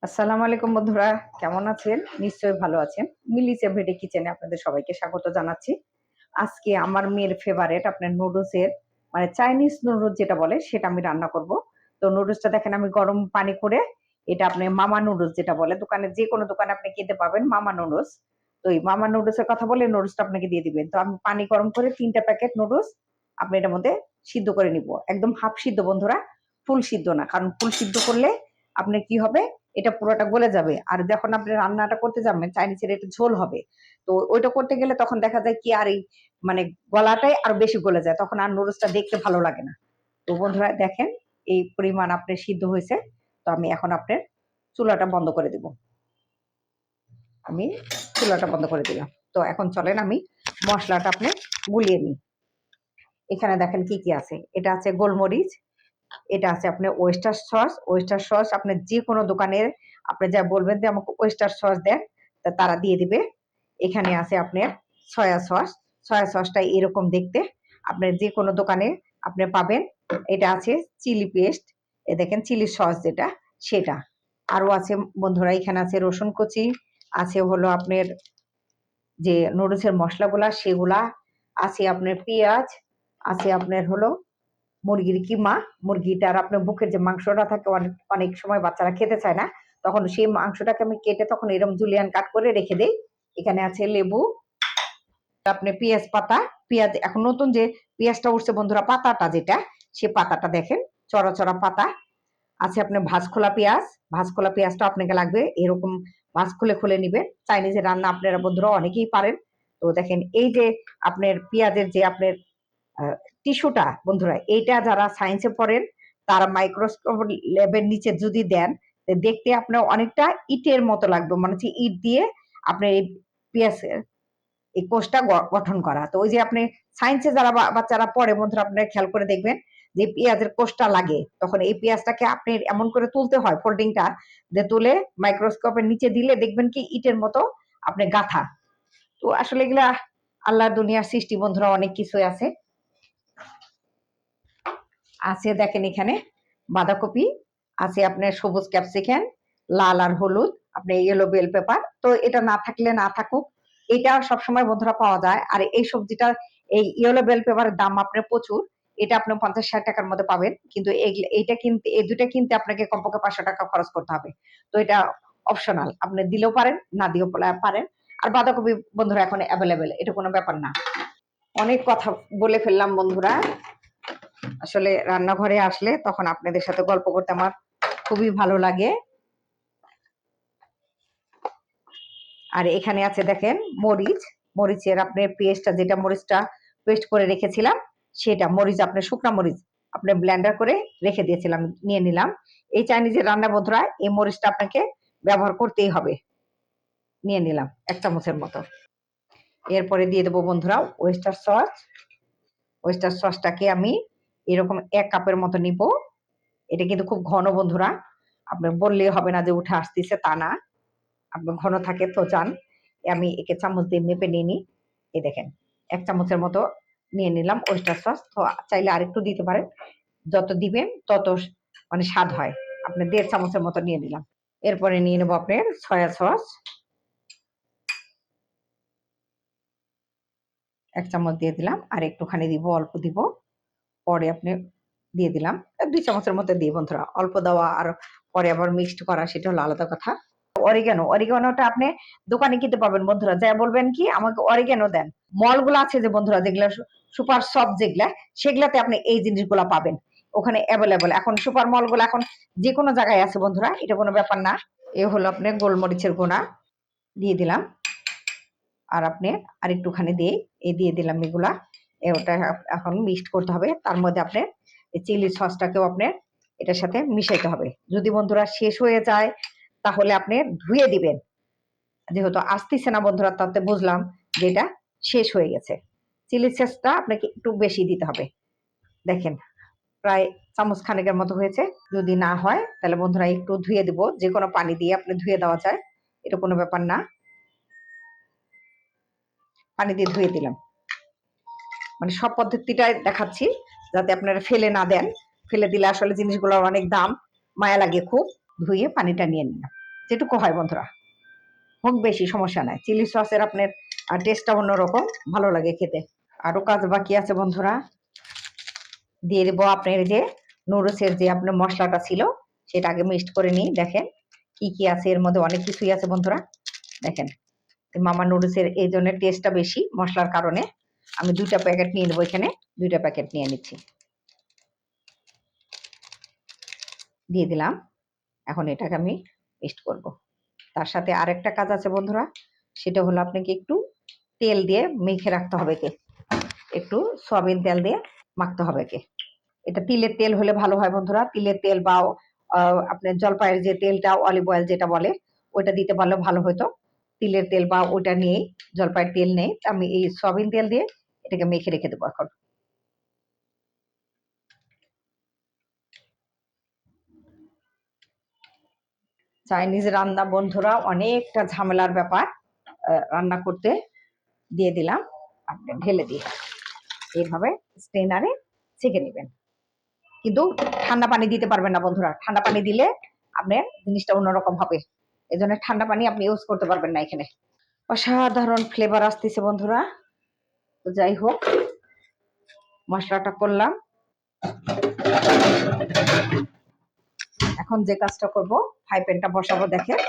আসসালামু আলাইকুম বন্ধুরা, কেমন আছেন? নিশ্চয়ই ভালো আছেন। মিলিস এভরিডে কিচেনে আপনাদের সবাইকে স্বাগত জানাচ্ছি। আজকে আমার মেয়ের ফেভারেট আপনার নুডলসের মানে চাইনিজ নুডলস যেটা বলে সেটা আমি রান্না করব। তো নুডলসটা দেখেন আমি গরম পানি করে এটা আপনি মামা নুডলস যেটা বলে দোকানে যেকোনো দোকানে আপনি কিনতে পাবেন মামা নুডলস। তো এই মামা নুডলসের কথা বলে নুডলসটা আপনাকে দিয়ে দিবেন। তো আমি পানি গরম করে ৩ টা প্যাকেট নুডলস আপনি এটার মধ্যে সিদ্ধ করে নিব। একদম হাফ সিদ্ধ বন্ধুরা, ফুল সিদ্ধ না। কারণ ফুল সিদ্ধ করলে আপনার কি হবে এটা পুরোটা গলে যাবে। আর যখন আপনি রান্নাটা করতে যাবেন চাইনিজের এটা ঝোল হবে। তো ওইটা করতে গেলে তখন দেখা যায় কি আর এই মানে গলাটাই আরো বেশি গলে যায়। তখন আর নুডলসটা দেখতে ভালো লাগে না। তো বন্ধুরা দেখেন এই পরিমাণ আপনার সিদ্ধ হয়েছে। তো আমি এখন আপনার চুলাটা বন্ধ করে দিব। আমি চুলাটা বন্ধ করে দিলাম। তো এখন চলেন আমি মশলাটা আপনি গুলিয়ে নিই। এখানে দেখেন কি কি আছে। এটা আছে গোলমরিচ, এটা আছে আপনার ওয়েস্টার সস। ওয়েস্টার সস আপনার যে কোনো দোকানের আপনি যা বলবেন যে আমাকে ওয়েস্টার সস দেন, তা তারা দিয়ে দিবে। এখানে আছে আপনার সয়া সস। সয়া সসটা এরকম দেখতে, আপনার যে কোনো দোকানে আপনি পাবেন। এটা আছে চিলি পেস্ট, এ দেখেন চিলি সস যেটা সেটা। আরো আছে বন্ধুরা, এখানে আছে রসুন কুচি, আছে হলো আপনার যে নুডলসের মশলাগুলা সেগুলা, আছে আপনার পেঁয়াজ, আছে আপনার হলো মুরগির কিমা। মুরগিটার আপনার বুকের যে মাংসটা থাকে অনেক অনেক সময় বাচ্চারা খেতে চায় না, তখন সেই মাংসটাকে আমি কেটে তখন এরকম জুলিয়ান কাট করে রেখে দেই। এখানে আছে লেবু, আপনি পেঁয়াজ পাতা। পেঁয়াজ এখন নতুন যে পেঁয়াজটা উঠছে বন্ধুরা, পাতাটা যেটা সে পাতাটা দেখেন, চড়া চড়া পাতা। আছে আপনার ভাজখোলা পেঁয়াজ। ভাজখোলা পেঁয়াজটা আপনাকে লাগবে এরকম ভাজ খুলে খুলে নিবেন। চাইনিজের রান্না আপনারা বন্ধুরা অনেকেই পারেন। তো দেখেন এই যে আপনার পেঁয়াজের যে আপনার টিস্যুটা বন্ধুরা, এইটা যারা সায়েন্সে পড়েন তারা মাইক্রোস্কোপ ল্যাবের নিচে যদি দেন দেখতে আপনার অনেকটা ইটের মতো লাগবে, মানে হচ্ছে ইট দিয়ে আপনার এই পেঁয়াজের এই কোষটা গঠন করা। তো ওই যে আপনি সায়েন্সে যারা বাচ্চারা পড়ে বন্ধুরা আপনারা খেয়াল করে দেখবেন যে পেঁয়াজের কোষটা লাগে, তখন এই পেঁয়াজটাকে আপনি এমন করে তুলতে হয় ফোল্ডিংটা যে তুলে মাইক্রোস্কোপের নিচে দিলে দেখবেন কি ইটের মতো আপনি গাথা। তো আসলে এগুলা আল্লাহর দুনিয়ার সৃষ্টি বন্ধুরা, অনেক কিছুই আছে। আছে দেখেন এখানে বাঁধাকপি, আছে আপনার সবুজ ক্যাপসিকাম, লাল আর হলুদ, আপনার ইয়েলো বেল পেপার। তো এটা না থাকলে না থাকুক, এটা সবসময় বন্ধুরা পাওয়া যায়। আর এই সবজিটা এই ইয়েলো বেল পেপারের দাম আপনার প্রচুর। এটা আপনি ৫০-৬০ টাকার মধ্যে পাবেন, কিন্তু এইটা কিনতে এই দুটা কিনতে আপনাকে কমপক্ষে ৫০০ টাকা খরচ করতে হবে। তো এটা অপশনাল, আপনি দিলেও পারেন না দিয়েও পারেন। আর বাঁধাকপি বন্ধুরা এখন অ্যাভেলেবেল, এটা কোনো ব্যাপার না। অনেক কথা বলে ফেললাম বন্ধুরা, আসলে রান্নাঘরে আসলে তখন আপনাদের সাথে গল্প করতে আমার খুবই ভালো লাগে। আর এখানে আছে দেখেন মরিচ, মরিচের আপনার পেস্টটা যেটা মরিচটা পেস্ট করে রেখেছিলাম সেটা মরিচ, আপনার শুকনা মরিচ আপনি ব্লেন্ডার করে রেখে দিয়েছিলাম, নিয়ে নিলাম। এই চাইনিজের রান্না বন্ধুরা এই মরিচটা আপনাকে ব্যবহার করতেই হবে। নিয়ে নিলাম ১ চামচের মতো। এরপরে দিয়ে দেবো বন্ধুরা ওয়েস্টার সস। ওয়েস্টার সসটাকে আমি এরকম ১ কাপের মতো নিব। এটা কিন্তু খুব ঘন বন্ধুরা, আপনার বললেই হবে না যে উঠে আসতেছে তা না, আপনার ঘন থাকে তো চান। আমি একে চামচ দিয়ে মেপে নিয়ে নিই। এই দেখেন ১ চামচের মতো নিয়ে নিলাম ওয়েস্টার সস। তো চাইলে আরেকটু দিতে পারেন, যত দিবেন তত মানে স্বাদ হয়। আপনি ১.৫ চামচের মতো নিয়ে নিলাম। এরপরে নিয়ে নেবো আপনার সয়া সস, ১ চামচ দিয়ে দিলাম। আর একটুখানি দিব, অল্প দিব, পরে আপনি দিয়ে দিলাম ২ চামচের মতো দিয়ে বন্ধুরা। অল্প দেওয়া আর পরে আবার মিক্সড করা সেটা হলো আলাদা কথা। অরিগানো, অরিগানোটা আপনি দোকানে কিনতে পাবেন বন্ধুরা, যা বলবেন কি আমাকে অরিগানো দেন। মলগুলো আছে যে বন্ধুরা যেগুলা সুপার শপ যেগুলা, সেগুলাতে আপনি এই জিনিসগুলা পাবেন, ওখানে অ্যাভেলেবল। এখন সুপার মলগুলো এখন যে কোনো জায়গায় আছে বন্ধুরা, এটা কোনো ব্যাপার না। এ হলো আপনার গোলমরিচের গুঁড়া দিয়ে দিলাম। আর আপনি আর একটুখানি দিয়ে এই দিয়ে দিলাম এগুলা। ওটা এখন মিক্সড করতে হবে। তার মধ্যে আপনার এই চিলি সসটাকেও আপনার এটার সাথে মিশাইতে হবে। যদি বন্ধুরা শেষ হয়ে যায় তাহলে আপনি ধুয়ে দিবেন। যেহেতু আসতেছে না বন্ধুরা, তাতে বুঝলাম যে এটা শেষ হয়ে গেছে। চিলি সসটা আপনাকে একটু বেশি দিতে হবে। দেখেন প্রায় চামচ খানেকের মতো হয়েছে। যদি না হয় তাহলে বন্ধুরা একটু ধুয়ে দিব, যে কোনো পানি দিয়ে আপনি ধুয়ে দেওয়া যায়, এটা কোনো ব্যাপার না। পানি দিয়ে ধুয়ে দিলাম, মানে সব পদ্ধতিটাই দেখাচ্ছি যাতে আপনারা ফেলে না দেন। ফেলে দিলে আসলে জিনিসগুলোর অনেক দাম, মায়া লাগে খুব। ধুয়ে পানিটা নিয়ে নিলাম। যেটুকু হয় বন্ধুরা, হোক বেশি সমস্যা নাই। চিলি সসের আপনার টেস্টটা অন্যরকম, ভালো লাগে খেতে। আরো কাজ বাকি আছে বন্ধুরা। দিয়ে দেবো আপনার যে নুডলসের যে আপনার মশলাটা ছিল সেটা আগে মিক্সড করে নিই। দেখেন কি কি আছে এর মধ্যে, অনেক কিছুই আছে বন্ধুরা। দেখেন মামা নুডলসের এই জন্য টেস্টটা বেশি মশলার কারণে। আমি 2টা প্যাকেট নিয়ে নেবো, এখানে 2টা প্যাকেট নিয়ে নিচ্ছি, দিয়ে দিলাম। এখন এটাকে আমি পেস্ট করব। তার সাথে আরেকটা কাজ আছে বন্ধুরা, সেটা হলো আপনাকে একটু তেল দিয়ে মেখে রাখতে হবে, একটু সয়াবিন তেল দিয়ে মাখতে হবে। এটা তিলের তেল হলে ভালো হয় বন্ধুরা, তিলের তেল বা আপনার জলপাইয়ের যে তেলটা অলিভ অয়েল যেটা বলে ওইটা দিতে পারলে ভালো হতো। তিলের তেল বা ওইটা নিয়ে, জলপাইয়ের তেল নেই, আমি এই সয়াবিন তেল দিয়ে এটাকে মেখে রেখে দেবো। এখন চাইনিজ রান্না বন্ধুরা অনেকটা ঝামেলার ব্যাপার। রান্না করতে দিয়ে দিলাম, আপনি ঢেলে দিয়ে এইভাবে স্ট্রেনারে ছেঁকে নেবেন। কিন্তু ঠান্ডা পানি দিতে পারবেন না বন্ধুরা, ঠান্ডা পানি দিলে আপনার জিনিসটা অন্যরকম হবে। এই জন্য ঠান্ডা পানি আপনি ইউজ করতে পারবেন না এখানে। অসাধারণ ফ্লেভার আসতেছে বন্ধুরা। তো যাই হোক, মশলাটা করলাম। এখন যে কাজটা করব, ফ্রাই প্যানটা বসাবো। দেখেন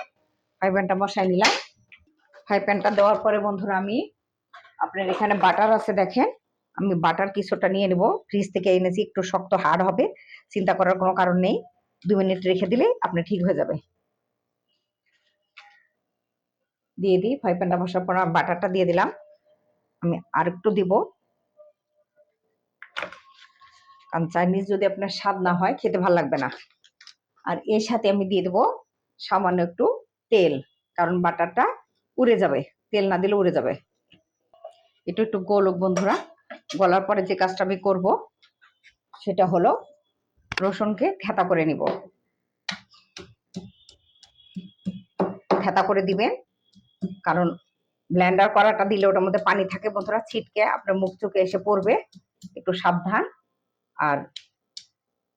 ফ্রাই প্যানটা বসাই নিলাম। ফ্রাই প্যানটা দেওয়ার পরে বন্ধুরা আমি আপনার এখানে বাটার আছে, দেখেন আমি বাটার কিছুটা নিয়ে নেব, ফ্রিজ থেকে এনেছি, একটু শক্ত হার্ড হবে, চিন্তা করার কোনো কারণ নেই। 2 মিনিট রেখে দিলে আপনি ঠিক হয়ে যাবে। দিয়ে দিই, ফ্রাই প্যানটা বসার পর বাটারটা দিয়ে দিলাম। আমি আর একটু দিব, কারণ চাইনিজ যদি আপনার স্বাদ না হয় খেতে ভালো লাগবে না। আর এর সাথে আমি দিয়ে দেবো সামান্য একটু তেল, কারণ বাটারটা উড়ে যাবে, তেল না দিলে উড়ে যাবে। একটু একটু গলুক বন্ধুরা। গলার পরে যে কাজটা আমি করব সেটা হলো রসুনকে থেতা করে নিব। থেতা করে দিবেন, কারণ ব্লেন্ডার করাটা দিলে ওটার মধ্যে পানি থাকে বন্ধুরা, ছিটকে আপনার মুখ চোখে এসে পড়বে, একটু সাবধান। আর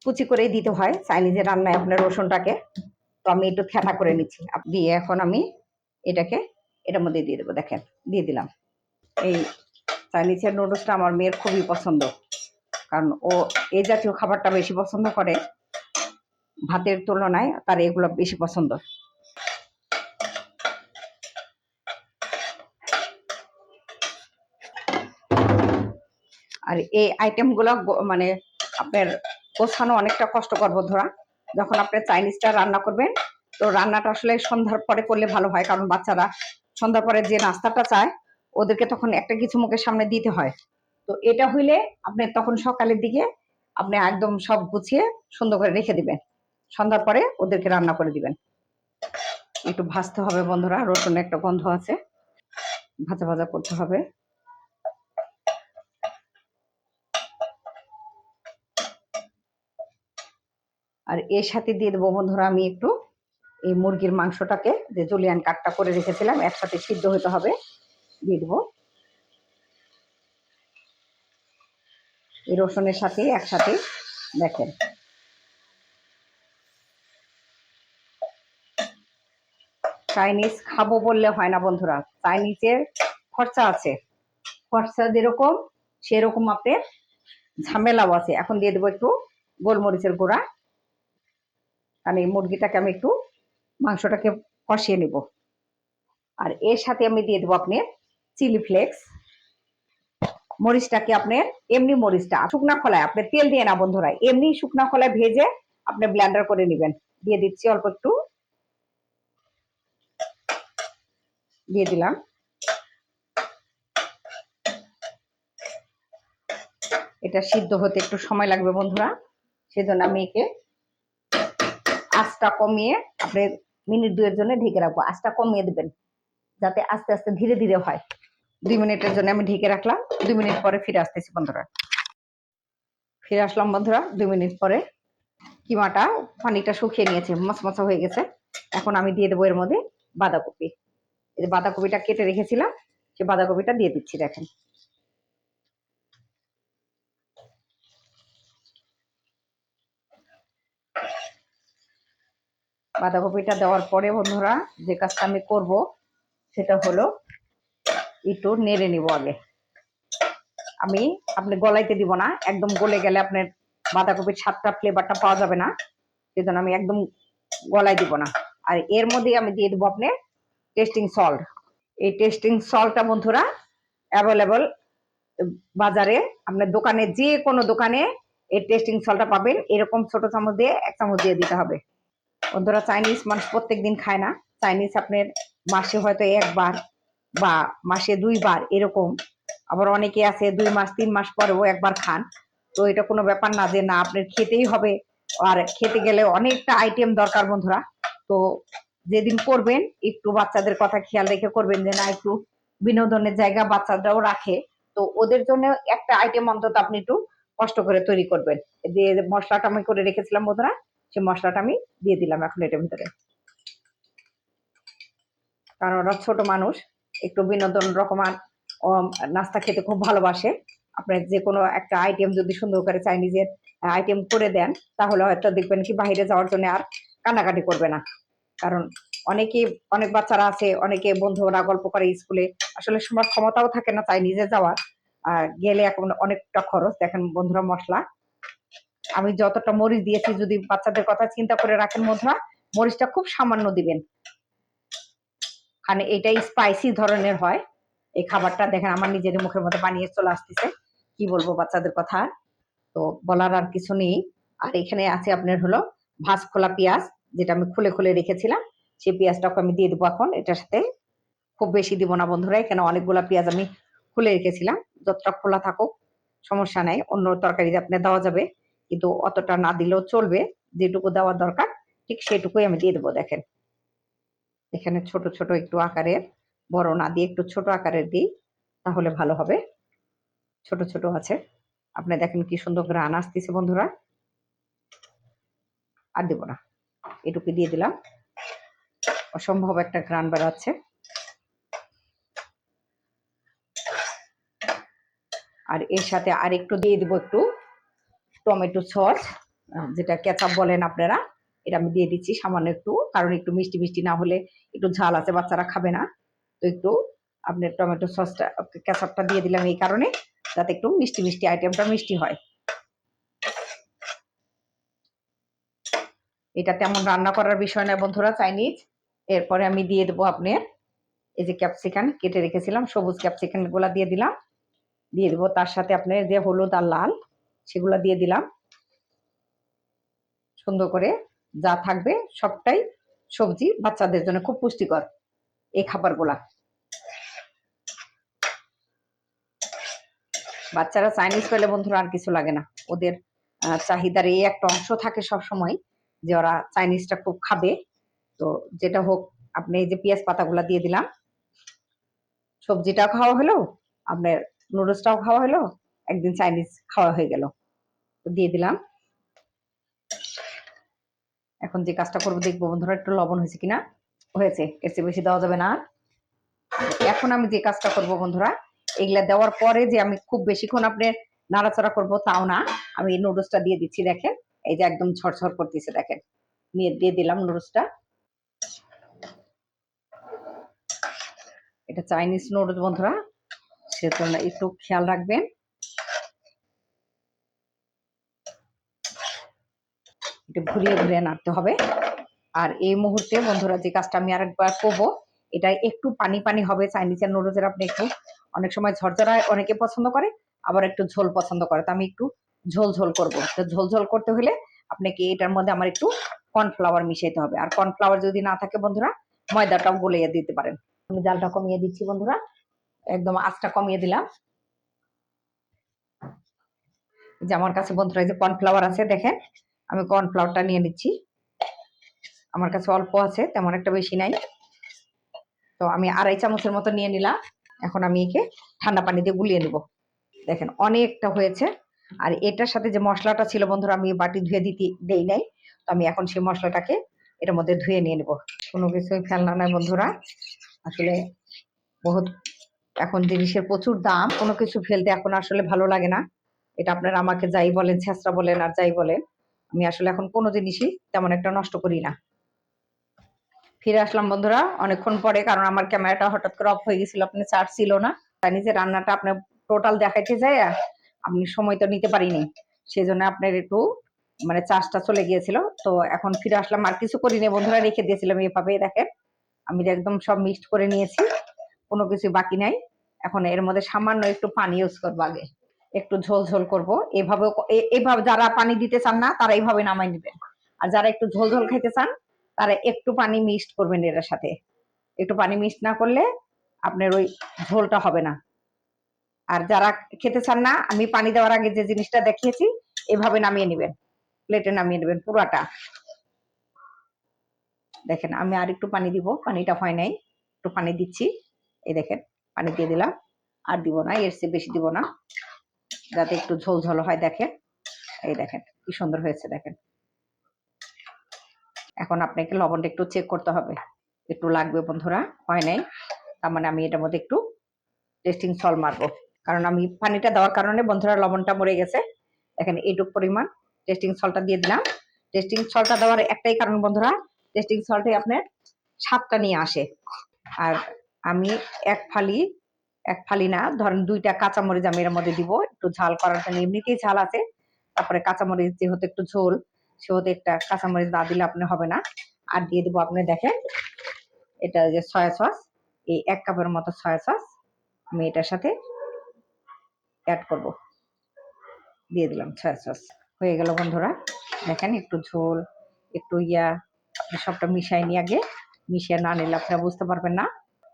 কুচি করেই দিতে হয় চাইনিজের রান্নায় আপনার রসুনটাকে। তো আমি একটু থেতা করে নিচ্ছি, দিয়ে এখন আমি এটাকে এটার মধ্যে দিয়ে দেবো। দেখেন দিয়ে দিলাম। এই চাইনিজের নুডলসটা আমার মেয়ের খুবই পছন্দ, কারণ ও এই জাতীয় খাবারটা বেশি পছন্দ করে, ভাতের তুলনায় তার এগুলো বেশি পছন্দ। আর এই আইটেমগুলো মানে আপনার গোছানো অনেকটা কষ্টকর বন্ধুরা। যখন আপনার চাইনিজটা রান্না করবেন, তো রান্নাটা আসলে সন্ধ্যার পরে করলে ভালো হয়, কারণ বাচ্চারা সন্ধ্যার পরে যে নাস্তাটা চায় ওদেরকে তখন একটা কিছু মুখের সামনে দিতে হয়। তো এটা হইলে আপনি তখন সকালের দিকে আপনি একদম সব গুছিয়ে সুন্দর করে রেখে দিবেন, সন্ধ্যার পরে ওদেরকে রান্না করে দিবেন। একটু ভাজতে হবে বন্ধুরা, রসুনের একটা গন্ধ আছে, ভাজা ভাজা করতে হবে। আর এর সাথে দিয়ে দেবো বন্ধুরা আমি একটু এই মুরগির মাংসটাকে, যে জুলিয়ান কাটটা করে রেখেছিলাম, একসাথে সিদ্ধ হতে হবে, দিয়ে দেবো এই রসুনের সাথে একসাথে। দেখেন চাইনিজ খাবো বললে হয় না বন্ধুরা, চাইনিজের খরচা আছে, খরচা যেরকম সেরকম আপনার ঝামেলাও আছে। এখন দিয়ে দেবো একটু গোলমরিচের গুঁড়া, কারণ এই মুরগিটাকে আমি একটু মাংসটাকে কষিয়ে নেব। আর এর সাথে আমি দিয়ে দেবো আপনার চিলি ফ্লেক্স। মরিচটাকে আপনার এমনি মরিচটা শুকনা খোলায়, আপনার তেল দিয়ে না বন্ধুরা, এমনি শুকনা খোলায় ভেজে আপনি ব্লেন্ডার করে নেবেন। দিয়ে দিচ্ছি অল্প একটু, দিয়ে দিলাম। এটা সিদ্ধ হতে একটু সময় লাগবে বন্ধুরা, সেজন্য আমি একে আঁচটা কমিয়ে আপনি মিনিট 2 এর জন্য ঢেকে রাখবো। আঁচটা কমিয়ে দেবেন যাতে আস্তে আস্তে ধীরে ধীরে হয়। 2 মিনিটের জন্য আমি ঢেকে রাখলাম। 2 মিনিট পরে ফিরে আসতেছি বন্ধুরা। ফিরে আসলাম বন্ধুরা 2 মিনিট পরে। কিমাটা পানিটা শুকিয়ে নিয়েছে, মচমচা হয়ে গেছে। এখন আমি দিয়ে দেবো এর মধ্যে বাঁধাকপি। এই যে বাঁধাকপিটা কেটে রেখেছিলাম, সে বাঁধাকপিটা দিয়ে দিচ্ছি। দেখেন বাঁধাকপিটা দেওয়ার পরে বন্ধুরা যে কাজটা আমি করব সেটা হলো একটু নেড়ে নিব আগে। আমি আপনি গলাইতে দিব না, একদম গলে গেলে আপনার বাঁধাকপির স্বাদটা ফ্লেভারটা পাওয়া যাবে না, সেজন্য আমি একদম গলায় দিব না। আর এর মধ্যেই আমি দিয়ে দেবো আপনার টেস্টিং সল্ট। এই টেস্টিং সল্টটা বন্ধুরা অ্যাভেলেবল বাজারে, আপনার দোকানে যে কোনো দোকানে এই টেস্টিং সল্টটা পাবেন। এরকম ছোট চামচ দিয়ে 1 চামচ দিয়ে দিতে হবে। বন্ধুরা চাইনিজ মানুষ প্রত্যেক দিন খায় না, চাইনিজ আপনার মাসে হয়তো 1 বার বা মাসে 2 বার এরকম, আবার অনেকে আছে 2 মাস 3 মাস পরেও 1 বার খান। তো এটা কোনো ব্যাপার না যে না আপনার খেতেই হবে, আর খেতে গেলে অনেকটা আইটেম দরকার বন্ধুরা। তো যেদিন করবেন একটু বাচ্চাদের কথা খেয়াল রেখে করবেন, যে না একটু বিনোদনের জায়গা বাচ্চারাও রাখে, তো ওদের জন্য একটা আইটেম অন্তত আপনি একটু কষ্ট করে তৈরি করবেন। যে মশলাটা আমি করে রেখেছিলাম বন্ধুরা, সেই মশলাটা আমি দিয়ে দিলাম এখন এটার ভিতরে, কারণ ওরা ছোট মানুষ, একটু বিনোদন রকমার নাস্তা খেতে খুব ভালোবাসে। আপনার যে কোনো একটা আইটেম যদি সুন্দর করে চাইনিজের আইটেম করে দেন, তাহলে হয়তো দেখবেন কি বাইরে যাওয়ার জন্য আর কান্নাকাটি করবে না। কারণ অনেক বাচ্চারা আছে, অনেকে বন্ধুরা গল্প করে স্কুলে, আসলে সবার ক্ষমতাও থাকে না চাইনিজে যাওয়ার, আর গেলে এখন অনেকটা খরচ। দেখেন বন্ধুরা মশলা আমি যতটা মরিচ দিয়েছি, যদি বাচ্চাদের কথা চিন্তা করে রাখেন বন্ধুরা, মরিচটা খুব সামান্য দিবেন, কারণ এটাই স্পাইসি ধরনের হয় এই খাবারটা। দেখেন আমার নিজের মুখের মধ্যে পানি চলে আসতেছে, কি বলবো বাচ্চাদের কথা, তো বলার আর কিছু নেই। আর এখানে আছে আপনার হলো ভাজ খোলা পেঁয়াজ, যেটা আমি খুলে খুলে রেখেছিলাম, সেই পেঁয়াজটাকে আমি দিয়ে দেবো এখন এটার সাথে। খুব বেশি দিব না বন্ধুরা, এখানে অনেকগুলা পেঁয়াজ আমি খুলে রেখেছিলাম, যতটা খোলা থাকুক সমস্যা নাই, অন্য তরকারিতে আপনি দেওয়া যাবে, কিন্তু অতটা না দিলেও চলবে। যেটুকু দেওয়ার দরকার ঠিক সেটুকুই আমি দিয়ে দেবো। দেখেন এখানে ছোট ছোট একটু আকারের, বড় না দিয়ে একটু ছোট আকারের দিই, তাহলে ভালো হবে। ছোট ছোট আছে, আপনি দেখেন কি সুন্দর ঘ্রাণ আসতেছে বন্ধুরা। আর দেবো না, এটুকু দিয়ে দিলাম, অসম্ভব একটা ঘ্রাণ বেরোচ্ছে। আর এর সাথে আর একটু দিয়ে দিব একটু টমেটো সস, যেটা কেচাপ বলেন আপনারা, এটা আমি দিয়ে দিচ্ছি সামান্য একটু, কারণ একটু মিষ্টি মিষ্টি না হলে একটু ঝাল আছে, বাচ্চারা খাবে না। তো একটু আপনার টমেটো সসটা কেচাপটা দিয়ে দিলাম এই কারণে, যাতে একটু মিষ্টি মিষ্টি আইটেমটা মিষ্টি হয়। এটা তেমন রান্না করার বিষয় নয় বন্ধুরা চাইনিজ। এরপরে আমি দিয়ে দেবো আপনার এই যে ক্যাপসিকাম কেটে রেখেছিলাম, সবুজ ক্যাপসিকাম গুলা দিয়ে দিলাম, দিয়ে দেবো তার সাথে আপনার যে হলুদ আর লাল সেগুলো দিয়ে দিলাম। সুন্দর করে যা থাকবে সবটাই সবজি, বাচ্চাদের জন্য খুব পুষ্টিকর এই খাবারগুলা। বাচ্চারা চাইনিজ পেলে বন্ধুরা আর কিছু লাগে না, ওদের চাহিদার এই একটা অংশ থাকে সব সময় যে ওরা চাইনিজটা খুব খাবে। তো যেটা হোক, আপনি এই যে পেঁয়াজ পাতাগুলা দিয়ে দিলাম, সবজিটাও খাওয়া হলো, আপনার নুডলসটাও খাওয়া হলো, একদিন চাইনিজ খাওয়া হয়ে গেল। তো দিয়ে দিলাম। এখন যে কাজটা করবো দেখবো বন্ধুরা একটু লবণ হয়েছে কিনা, হয়েছে, এর চেয়ে বেশি দেওয়া যাবে না। এখন আমি যে কাজটা করবো বন্ধুরা, এগুলা দেওয়ার পরে যে আমি খুব বেশিক্ষণ আপনি নাড়াচাড়া করবো তাও না, আমি এই নুডলসটা দিয়ে দিচ্ছি। দেখেন এই যে একদম ঝরঝর করতেছে, দেখেন নিয়ে দিয়ে দিলাম নুডলসটা। এটা চাইনিজ নুডলস বন্ধুরা, সেজন্য একটু খেয়াল রাখবেন। একটু ঘুরিয়ে ঘুরিয়ে নাড়তে হবে। আর এই মুহূর্তে বন্ধুরা যে কাজটা আমি আরেকবার করবো, এটা একটু পানি পানি হবে। চাইনিজের নুডলসের আপনি একটু অনেক সময় ঝরঝরা অনেকে পছন্দ করে, আবার একটু ঝোল পছন্দ করে, তো আমি একটু ঝোল ঝোল করবো। তো ঝোল ঝোল করতে হলে আপনাকে এটার মধ্যে আমার একটু কর্নফ্লাওয়ার মিশাইতে হবে, আর কর্নফ্লাওয়ার যদি না থাকে বন্ধুরা ময়দাটাও গলিয়ে দিতে পারেন। আমি জালটা কমিয়ে দিচ্ছি বন্ধুরা, একদম আঁচটা কমিয়ে দিলাম। যে আমার কাছে বন্ধুরা এই যে কর্নফ্লাওয়ার আছে, দেখেন আমি কর্নফ্লাওয়ারটা নিয়ে নিচ্ছি, আমার কাছে অল্প আছে, তেমন একটা বেশি নাই। তো আমি 2.5 চামচের মতো নিয়ে নিলাম। এখন আমি একে ঠান্ডা পানি দিয়ে গুলিয়ে নেব। দেখেন অনেকটা হয়েছে। আর এটার সাথে যে মশলাটা ছিল বন্ধুরা, আমি বাটি ধুয়ে দিতে দেই নাই, তো আমি এখন সেই মশলাটাকে এটার মধ্যে ধুয়ে নিয়ে নেব। কোনো কিছুই ফেলনা নয় বন্ধুরা, আসলে বহুত এখন জিনিসের প্রচুর দাম, কোনো কিছু ফেলতে এখন আসলে ভালো লাগে না। এটা আপনারা আমাকে যাই বলেন, ছেঁচড়া বলেন আর যাই বলেন, আমি আসলে এখন কোনো জিনিসই তেমন একটা নষ্ট করি না। ফিরে আসলাম বন্ধুরা অনেকক্ষণ পরে, কারণ আমার ক্যামেরাটা হঠাৎ করে অফ হয়ে গেছিল, আপনার চার্জ ছিল না। তাই নিজে রান্নাটা আপনার টোটাল দেখাইতে যায় আপনি সময় তো নিতে পারিনি, সেই জন্য আপনার একটু মানে চার্জটা চলে গিয়েছিল। তো এখন ফিরে আসলাম, আর কিছু করিনি বন্ধুরা, রেখে দিয়েছিলাম এভাবে। দেখেন আমি একদম সব মিক্সড করে নিয়েছি, কোনো কিছু বাকি নাই। এখন এর মধ্যে সামান্য একটু পানি ইউজ করবো, আগে একটু ঝোল ঝোল করবো। এভাবে এইভাবে যারা পানি দিতে চান না তারা এইভাবে নামাই নেবেন, আর যারা একটু ঝোল ঝোল খেতে চান তারা একটু পানি মিক্সড করবেন এটার সাথে। একটু পানি মিক্সড না করলে আপনার ওই ঝোলটা হবে না। আর যারা খেতে চান না, আমি পানি দেওয়ার আগে যে জিনিসটা দেখিয়েছি এভাবে নামিয়ে নেবেন, প্লেটে নামিয়ে নেবেন পুরাটা। দেখেন আমি আর একটু পানি দিব, পানিটা হয় নাই, একটু পানি দিচ্ছি। এই দেখেন পানি দিয়ে দিলাম, আর দিব না, এর চেয়ে বেশি দিব না, যাতে একটু ঝোল ঝোল হয়। দেখেন এই দেখেন কি সুন্দর হয়েছে দেখেন। এখন আপনাকে লবণটা একটু চেক করতে হবে, একটু লাগবে বন্ধুরা, হয় নাই, তার মানে আমি এটার মধ্যে একটু টেস্টিং সল্ট মারবো, কারণ আমি পানিটা দেওয়ার কারণে বন্ধুরা লবণটা মরে গেছে। দেখেন এইটুক পরিমাণ টেস্টিং সল্টটা দিয়ে দিলাম। টেস্টিং সল্টটা দেওয়ার একটাই কারণ বন্ধুরা, টেস্টিং সল্টে আপনার স্বাদটা নিয়ে আসে। আর আমি এক ফালি না, ধরেন 2টা কাঁচামরিচ আমি এর মধ্যে দিব একটু ঝাল করার জন্য, এমনিতেই ঝাল আছে, তারপরে কাঁচামরিচ যেহেতু একটু ঝোল, সেহেতু একটা কাঁচামরিচ না দিলে আপনি হবে না। আর দিয়ে দেবো আপনি দেখেন এটা যে সয়া সস, এই 1 কাপের মতো সয়া সস আমি এটার সাথে অ্যাড করব, দিয়ে দিলাম সয়া সস। হয়ে গেল বন্ধুরা, দেখেন একটু ঝোল একটু আপনি সবটা মিশাই নিয়ে, আগে মিশিয়ে না নিলে আপনারা বুঝতে পারবেন না।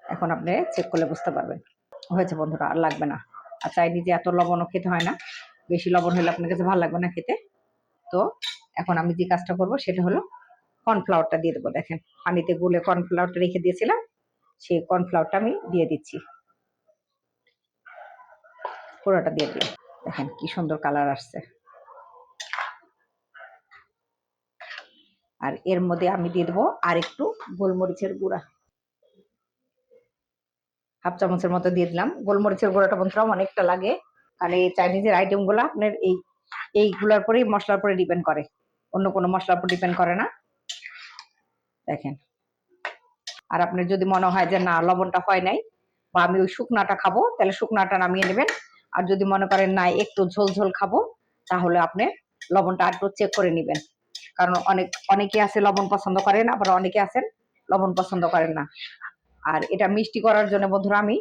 এখন আপনি চেক করলে বুঝতে পারবেন হয়েছে বন্ধুরা, আর লাগবে না। আর চাইনিজে এত লবণও খেতে হয় না, বেশি লবণ হলে আপনার কাছে ভালো লাগবে না খেতে। তো এখন আমি যে কাজটা করব সেটা হলো কর্নফ্লাওয়ারটা দিয়ে দেবো। দেখেন পানিতে গুলে কর্নফ্লাওয়ারটা রেখে দিয়েছিলাম, সেই কর্নফ্লাওয়ারটা আমি দিয়ে দিচ্ছি, পুরোটা দিয়ে দিই। দেখেন কি সুন্দর কালার আসছে। আর এর মধ্যে আমি দিয়ে দেবো আর একটু গোলমরিচের গুঁড়া, হাফ চামচের মতো দিয়ে দিলাম। গোলমরিচের গুঁড়াটা বন্ধুরা অনেকটা লাগে, আর এই চাইনিজের আইটেম গুলো আপনার এইগুলোর পরেই মশলার পরে ডিপেন্ড করে, অন্য কোনো মশলার উপর ডিপেন্ড করে না। দেখেন, আর আপনার যদি মনে হয় যে না লবণটা হয় নাই বা আমি ওই শুকনাটা খাবো, তাহলে শুকনাটা নামিয়ে নেবেন। আর যদি মনে করেন না একটু ঝোল ঝোল খাবো, তাহলে আপনি লবণটা একটু চেক করে নেবেন, কারণ অনেকে আছে লবণ পছন্দ করেন, আবার অনেকে আছেন লবণ পছন্দ করেন না। আর এটা মিষ্টি করার জন্য বন্ধুরা আমি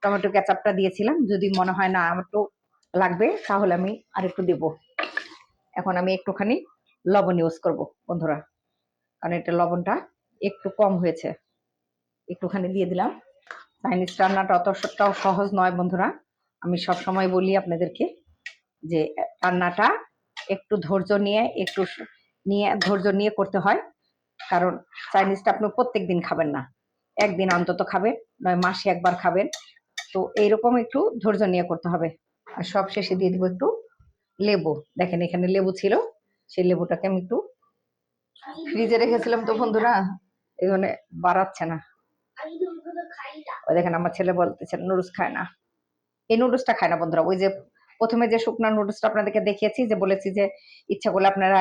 টমেটো কেচাপটা দিয়েছিলাম, যদি মনে হয় না আমার একটু লাগবে তাহলে আমি আর একটু দেব। এখন আমি একটুখানি লবণ ইউজ করব বন্ধুরা, কারণ এটা লবণটা একটু কম হয়েছে, একটুখানি দিয়ে দিলাম। চাইনিজ রান্নাটা অতটাও সহজ নয় বন্ধুরা, আমি সব সময় বলি আপনাদেরকে যে রান্নাটা একটু ধৈর্য নিয়ে করতে হয়, কারণ চাইনিজটা আপনি প্রত্যেক দিন খাবেন না, একদিন অন্তত খাবেন, নয় মাসে একবার খাবেন। তো এইরকম একটু ধৈর্য নিয়ে করতে হবে। আর সব শেষে দিয়ে দিব একটু লেবু। দেখেন এখানে লেবু ছিল, সেই লেবুটাকে আমি একটু ফ্রিজে রেখেছিলাম তো বন্ধুরা, এই জন্য বাড়াচ্ছে না। ওই দেখেন আমার ছেলে বলতেছে নুডলস খায় না, এই নুডলসটা খায় না বন্ধুরা। ওই যে প্রথমে যে শুকনা নুডলসটা আপনাদেরকে দেখিয়েছি, যে বলেছি যে ইচ্ছা করলে আপনারা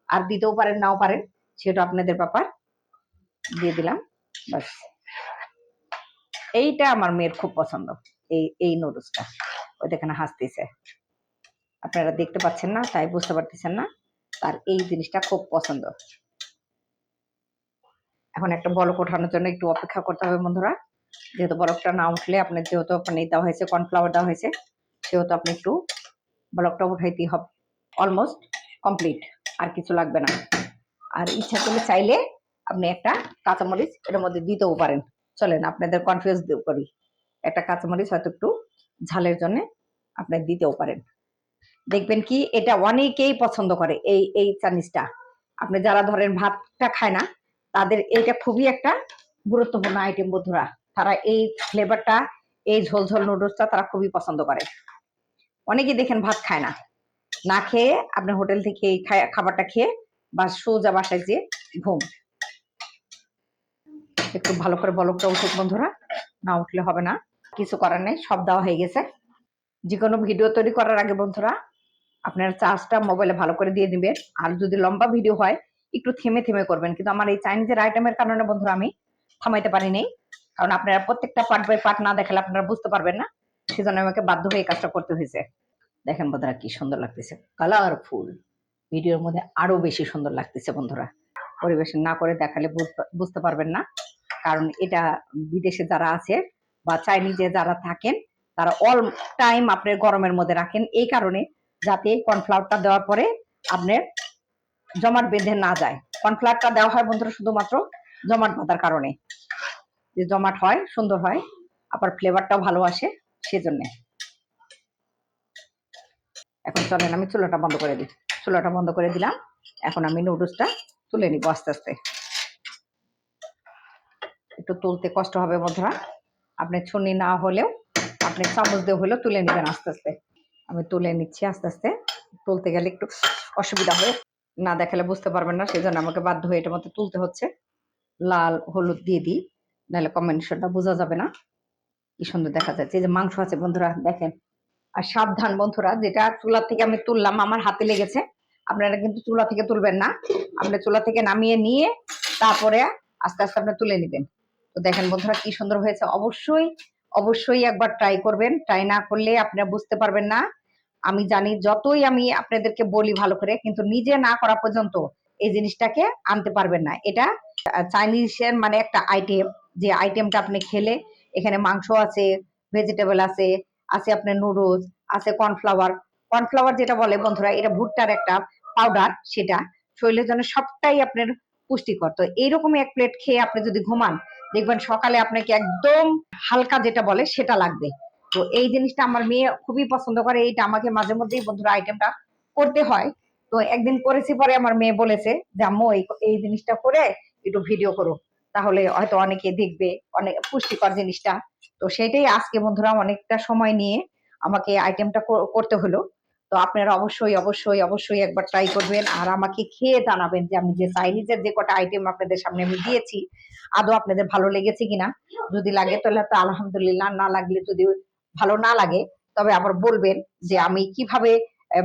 আর দিতেও পারেন নাও পারেন, সেটা আপনাদের ব্যাপার। দিয়ে দিলাম বাস। এইটা আমার মেয়ের খুব পছন্দ, এই নুডলসটা। ওই দেখেন হাসতেছে, আপনারা দেখতে পাচ্ছেন না তাই বুঝতে পারতেছেন না, তার এই জিনিসটা খুব পছন্দ। এখন একটা বলক ওঠানোর জন্য একটু অপেক্ষা করতে হবে বন্ধুরা, যেহেতু বরফটা না উঠলে আপনার যেহেতু পানি দেওয়া হয়েছে, কর্নফ্লাওয়ার দেওয়া হয়েছে, সেহেতু আপনি একটু বলকটা উঠাইতেই হবে। অলমোস্ট কমপ্লিট, আর কিছু লাগবে না। আর ইচ্ছা করলে চাইলে আপনি একটা কাঁচামরিচ এর মধ্যে দিতেও পারেন, চলেন আপনাদের কনফিউজ করি, একটা কাঁচামরিচ হয়তো একটু ঝালের জন্য আপনি দিতেও পারেন। দেখবেন কি এটা অনেকেই পছন্দ করে, এই চাইনিজটা। আপনি যারা ধরেন ভাতটা খায় না, তাদের এইটা খুবই একটা গুরুত্বপূর্ণ আইটেম বন্ধুরা। তারা এই ফ্লেভারটা, এই ঝোল ঝোল নুডলসটা তারা খুবই পছন্দ করে। অনেকেই দেখেন ভাত খায় না, না খেয়ে আপনি হোটেল থেকে এই খাবারটা খেয়ে বা সোজা বাসায় যেয়ে ঘুম। একটু ভালো করে বলকটা উঠুক বন্ধুরা, না উঠলে হবে না, কিছু করার নেই, সব দেওয়া হয়ে গেছে। যে কোনো ভিডিও তৈরি করার আগে বন্ধুরা আপনার চার্জটা মোবাইলে ভালো করে দিয়ে দিবেন। আর যদি লম্বা ভিডিও হয় একটু থেমে থেমে করবেন, কিন্তু আমার এই চাইনিজের আইটেমের কারণে বন্ধুরা আমি থামাইতে পারি নাই, কারণ আপনারা প্রত্যেকটা পার্ট বাই পার্ট না দেখালে আপনারা বুঝতে পারবেন না, সেজন্য আমাকে বাধ্য হয়ে এই কাজটা করতে হয়েছে। দেখেন বন্ধুরা কি সুন্দর লাগতেছে, কালারফুল। ভিডিওর মধ্যে আরো বেশি সুন্দর লাগতেছে বন্ধুরা। পরিবেশন না করে দেখালে বুঝতে পারবেন না, কারণ এটা বিদেশে যারা আছে বা চাইনিজে যারা থাকেন তারা অল টাইম আপনার গরমের মধ্যে রাখেন, এই কারণে যাতে কর্নফ্লাওয়ারটা দেওয়ার পরে আপনার জমাট বেঁধে না যায়। কর্নফ্লাওয়ারটা দেওয়া হয় বন্ধুরা শুধুমাত্র জমাট বাঁধার কারণে, যে জমাট হয়, সুন্দর হয়, আবার ফ্লেভারটাও ভালো আসে, সেজন্য। এখন চলেন আমি চুলাটা বন্ধ করে দিই। চুলাটা বন্ধ করে দিলাম। এখন আমি নুডলসটা তুলে নিব আস্তে আস্তে। একটু তুলতে কষ্ট হবে বন্ধুরা, আপনি ছুনি না হলেও আপনি চামচ দিয়ে হলেও তুলে নেবেন আস্তে আস্তে। আমি তুলে নিচ্ছি আস্তে আস্তে। তুলতে গেলে একটু অসুবিধা হবে, না দেখালে বুঝতে পারবেন না, সেই জন্য আমাকে বাধ্য হয়ে এটার মধ্যে তুলতে হচ্ছে। লাল হলুদ দিয়ে দিই, নাহলে কম্বিনেশনটা বোঝা যাবে না। কি সুন্দর দেখা যাচ্ছে, এই যে মাংস আছে বন্ধুরা দেখেন। আর সাবধান বন্ধুরা, যেটা চুলা থেকে আমি তুললাম আমার হাতে লেগেছে, আপনারা কিন্তু চুলা থেকে তুলবেন না, আপনি চুলা থেকে নামিয়ে নিয়ে তারপরে আস্তে আস্তে আপনি তুলে নেবেন। তো দেখেন বন্ধুরা কি সুন্দর হয়েছে। অবশ্যই অবশ্যই একবার ট্রাই করবেন, ট্রাই না করলে আপনারা বুঝতে পারবেন না। আমি জানি, যতই আমি আপনাদেরকে বলি ভালো করে, কিন্তু নিজে না করা পর্যন্ত এই জিনিসটাকে আনতে পারবেন না। এটা চাইনিজের মানে একটা আইটেম, যে আইটেমটা আপনি খেলে এখানে মাংস আছে, ভেজিটেবল আছে, আছে আপনার নুডলস, আছে কর্নফ্লাওয়ার। কর্নফ্লাওয়ার যেটা বলে বন্ধুরা, এটা ভুট্টার একটা পাউডার, সেটা শরীরের জন্য সবটাই আপনার পুষ্টিকর। তো এইরকমই এক প্লেট খেয়ে আপনি যদি ঘুমান, দেখবেন সকালে আপনাকে একদম হালকা যেটা বলে সেটা লাগবে। তো এই জিনিসটা আমার মেয়ে খুবই পছন্দ করে, এইটা আমাকে মাঝে মধ্যেই বন্ধুরা আইটেমটা করতে হয়। তো একদিন করেছি, পরে আমার মেয়ে বলেছে যে আম্মু এই জিনিসটা করে একটু ভিডিও করো, তাহলে হয়তো অনেকে দেখবে, অনেক পুষ্টিকর জিনিসটা। তো সেটাই আজকে বন্ধুরা অনেকটা সময় নিয়ে আমাকে আইটেমটা করতে হলো। তো আপনারা অবশ্যই অবশ্যই অবশ্যই একবার ট্রাই করবেন, আর আমাকে খেয়ে জানাবেন যে আমি যে চাইনিজের যে কটা আইটেম আপনাদের সামনে আমি দিয়েছি আদৌ আপনাদের ভালো লেগেছে কিনা। যদি লাগে তাহলে তো আলহামদুলিল্লাহ, না লাগলে যদি ভালো না লাগে তবে আবার বলবেন যে আমি কিভাবে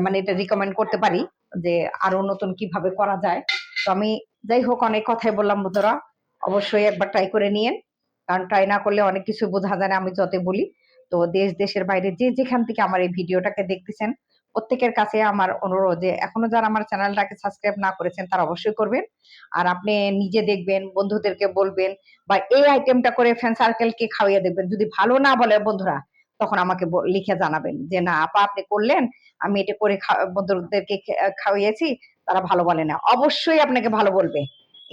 মানে এটা রিকমেন্ড করতে পারি, যে আরো নতুন কিভাবে করা যায়। তো আমি যাই হোক অনেক কথাই বললাম বন্ধুরা, অবশ্যই একবার ট্রাই করে নিয়েন, কারণ ট্রাই না করলে অনেক কিছু বোঝা যায় না, আমি যত বলি। তো দেশ দেশের বাইরে যে যেখান থেকে আমার এই ভিডিওটাকে দেখতেছেন, প্রত্যেকের কাছে আমার অনুরোধ, যে এখনো যারা আমার চ্যানেলটাকে সাবস্ক্রাইব না করেছেন তারা অবশ্যই করবেন। আর আপনি নিজে দেখবেন, বন্ধুদেরকে বলবেন, বা এই আইটেমটা করে ফ্রেন্ড সার্কেলকে খাওয়িয়ে দেখবেন। যদি ভালো না বলে বন্ধুরা, তখন আমাকে লিখে জানাবেন যে না আপা আপনি করলেন, আমি এটা করে বন্ধুদেরকে খাওয়িয়েছি, তারা ভালো বলে না। অবশ্যই আপনাকে ভালো বলবে,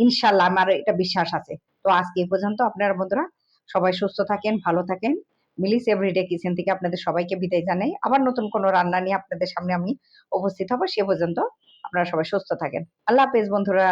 ইনশাল্লাহ, আমার এটা বিশ্বাস আছে। তো আজকে এই পর্যন্ত। আপনারা বন্ধুরা সবাই সুস্থ থাকেন, ভালো থাকেন। মিলিস এভরিডে কিচেন থেকে আপনাদের সবাইকে বিদায় জানাই। আবার নতুন কোনো রান্না নিয়ে আপনাদের সামনে আমি উপস্থিত হব। সে পর্যন্ত আপনারা সবাই সুস্থ থাকেন। আল্লাহ হাফেজ বন্ধুরা।